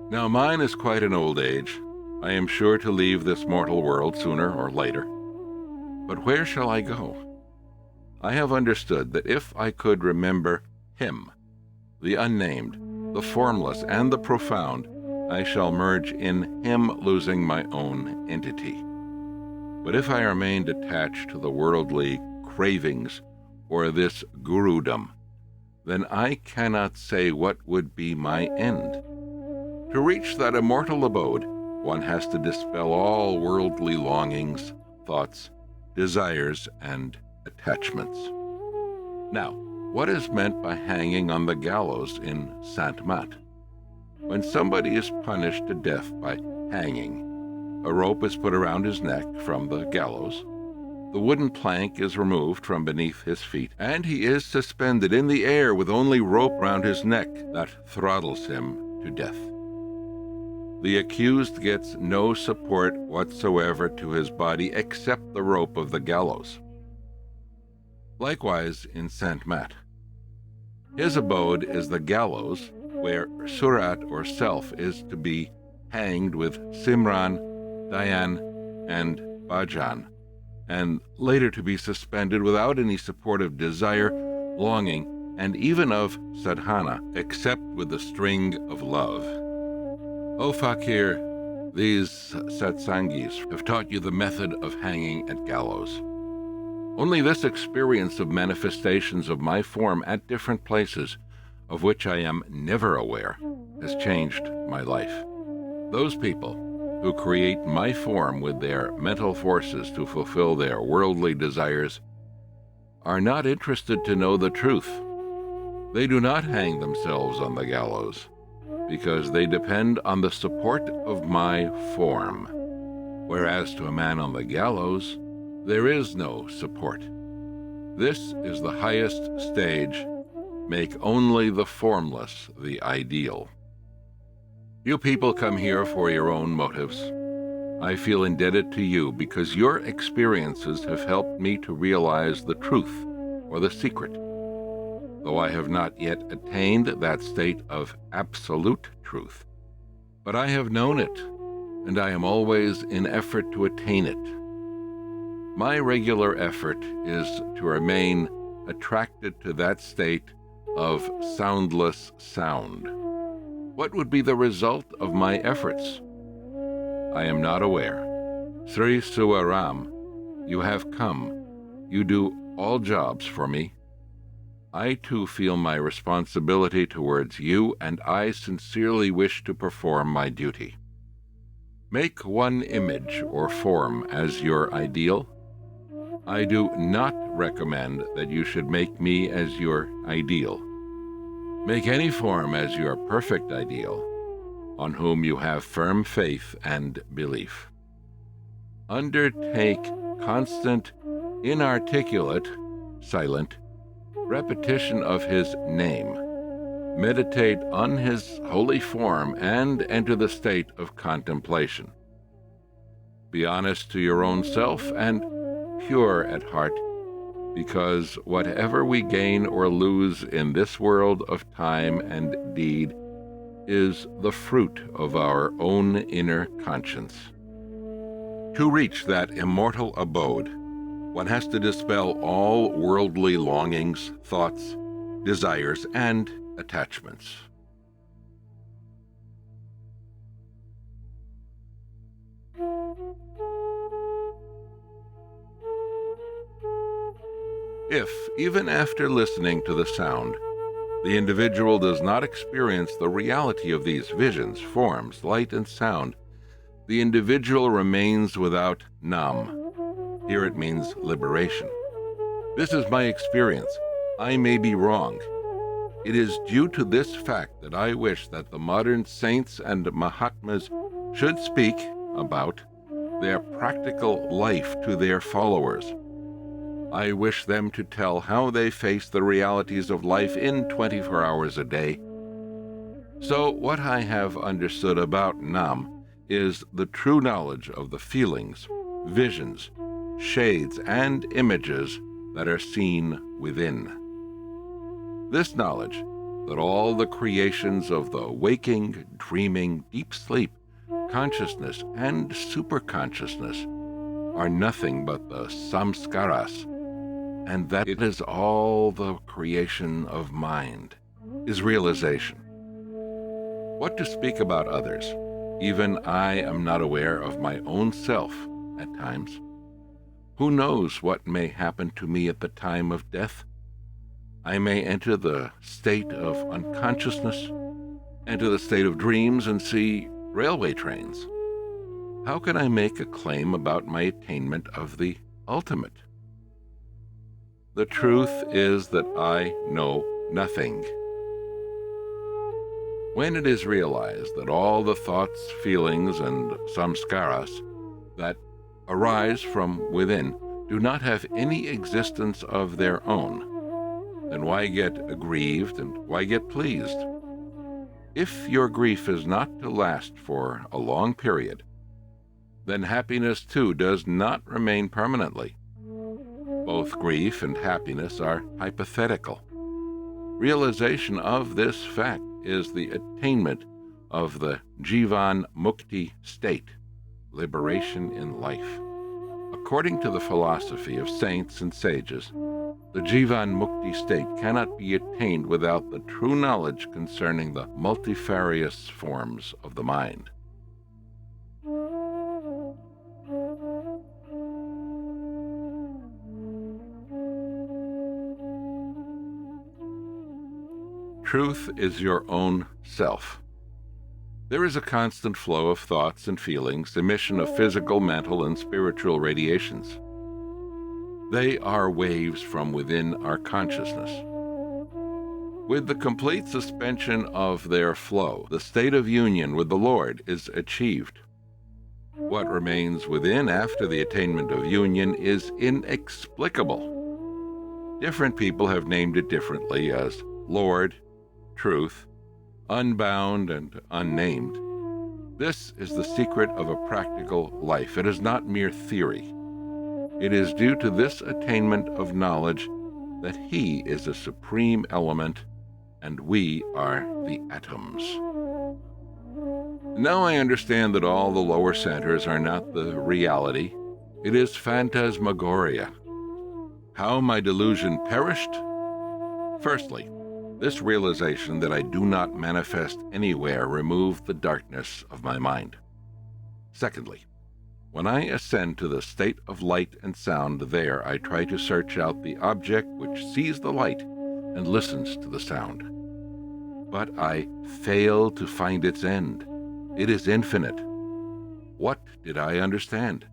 Now mine is quite an old age. I am sure to leave this mortal world sooner or later. But where shall I go? I have understood that if I could remember Him, the unnamed, the formless, and the profound, I shall merge in Him, losing my own entity. But if I remain detached to the worldly cravings or this gurudom, then I cannot say what would be my end. To reach that immortal abode, one has to dispel all worldly longings, thoughts, desires, and attachments. Now, what is meant by hanging on the gallows in Saint Mat? When somebody is punished to death by hanging, a rope is put around his neck from the gallows, the wooden plank is removed from beneath his feet, and he is suspended in the air with only rope round his neck that throttles him to death. The accused gets no support whatsoever to his body except the rope of the gallows. Likewise in Saint Mat. His abode is the gallows, where Surat or self is to be hanged with Simran, Dayan, and Bhajan, and later to be suspended without any support of desire, longing, and even of sadhana, except with the string of love. O Faqir, these satsangis have taught you the method of hanging at gallows. Only this experience of manifestations of my form at different places, of which I am never aware, has changed my life. Those people who create my form with their mental forces to fulfill their worldly desires are not interested to know the truth. They do not hang themselves on the gallows, because they depend on the support of my form, whereas to a man on the gallows, there is no support. This is the highest stage. Make only the formless the ideal. You people come here for your own motives. I feel indebted to you because your experiences have helped me to realize the truth or the secret. Though I have not yet attained that state of absolute truth, but I have known it, and I am always in effort to attain it. My regular effort is to remain attracted to that state of soundless sound. What would be the result of my efforts? I am not aware. Sri Suwaram, you have come. You do all jobs for me. I too feel my responsibility towards you, and I sincerely wish to perform my duty. Make one image or form as your ideal. I do not recommend that you should make me as your ideal. Make any form as your perfect ideal, on whom you have firm faith and belief. Undertake constant, inarticulate, silent, repetition of his name. Meditate on his holy form and enter the state of contemplation. Be honest to your own self and pure at heart, because whatever we gain or lose in this world of time and deed is the fruit of our own inner conscience. To reach that immortal abode, one has to dispel all worldly longings, thoughts, desires, and attachments. If, even after listening to the sound, the individual does not experience the reality of these visions, forms, light, and sound, the individual remains without nam. Here it means liberation. This is my experience. I may be wrong. It is due to this fact that I wish that the modern saints and Mahatmas should speak about their practical life to their followers. I wish them to tell how they face the realities of life in 24 hours a day. So what I have understood about Nam is the true knowledge of the feelings, visions, shades, and images that are seen within. This knowledge that all the creations of the waking, dreaming, deep sleep, consciousness, and superconsciousness are nothing but the samskaras, and that it is all the creation of mind, is realization. What to speak about others? Even I am not aware of my own self at times. Who knows what may happen to me at the time of death? I may enter the state of unconsciousness, enter the state of dreams, and see railway trains. How can I make a claim about my attainment of the ultimate? The truth is that I know nothing. When it is realized that all the thoughts, feelings, and samskaras that arise from within do not have any existence of their own, then why get aggrieved and why get pleased? If your grief is not to last for a long period, then happiness too does not remain permanently. Both grief and happiness are hypothetical. Realization of this fact is the attainment of the Jivan Mukti state, liberation in life. According to the philosophy of saints and sages, the Jivan Mukti state cannot be attained without the true knowledge concerning the multifarious forms of the mind. Truth is your own self. There is a constant flow of thoughts and feelings, emission of physical, mental, and spiritual radiations. They are waves from within our consciousness. With the complete suspension of their flow, the state of union with the Lord is achieved. What remains within after the attainment of union is inexplicable. Different people have named it differently as Lord, truth, unbound, and unnamed. This is the secret of a practical life. It is not mere theory. It is due to this attainment of knowledge that He is a supreme element and we are the atoms. Now I understand that all the lower centers are not the reality. It is phantasmagoria. How my delusion perished? Firstly, this realization that I do not manifest anywhere removed the darkness of my mind. Secondly, when I ascend to the state of light and sound, there I try to search out the object which sees the light and listens to the sound. But I fail to find its end. It is infinite. What did I understand?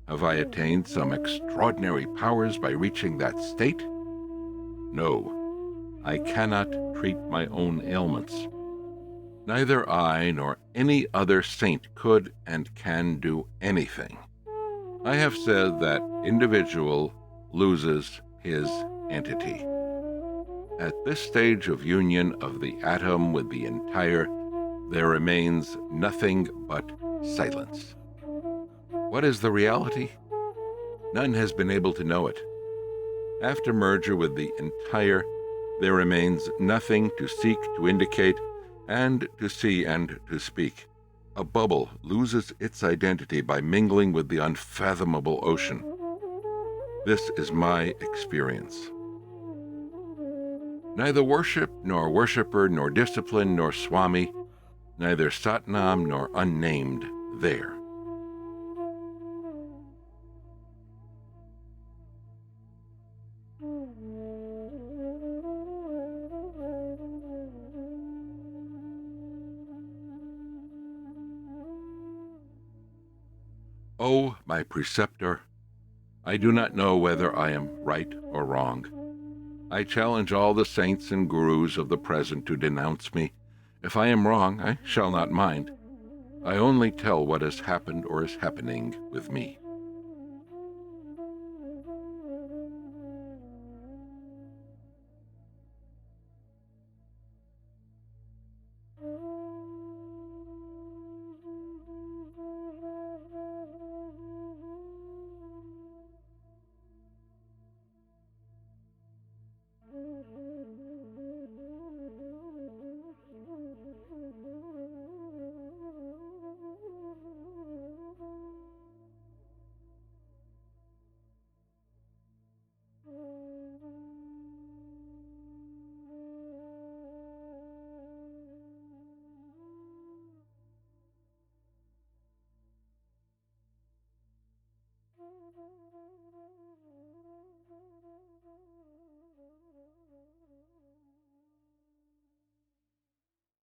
Have I attained some extraordinary powers by reaching that state? No. I cannot treat my own ailments. Neither I nor any other saint could and can do anything. I have said that individual loses his entity. At this stage of union of the atom with the entire, there remains nothing but silence. What is the reality? None has been able to know it. After merger with the entire, there remains nothing to seek, to indicate, and to see and to speak. A bubble loses its identity by mingling with the unfathomable ocean. This is my experience. Neither worship, nor worshipper, nor discipline, nor Swami, neither Satnam nor unnamed there. O my preceptor, I do not know whether I am right or wrong. I challenge all the saints and gurus of the present to denounce me. If I am wrong, I shall not mind. I only tell what has happened or is happening with me.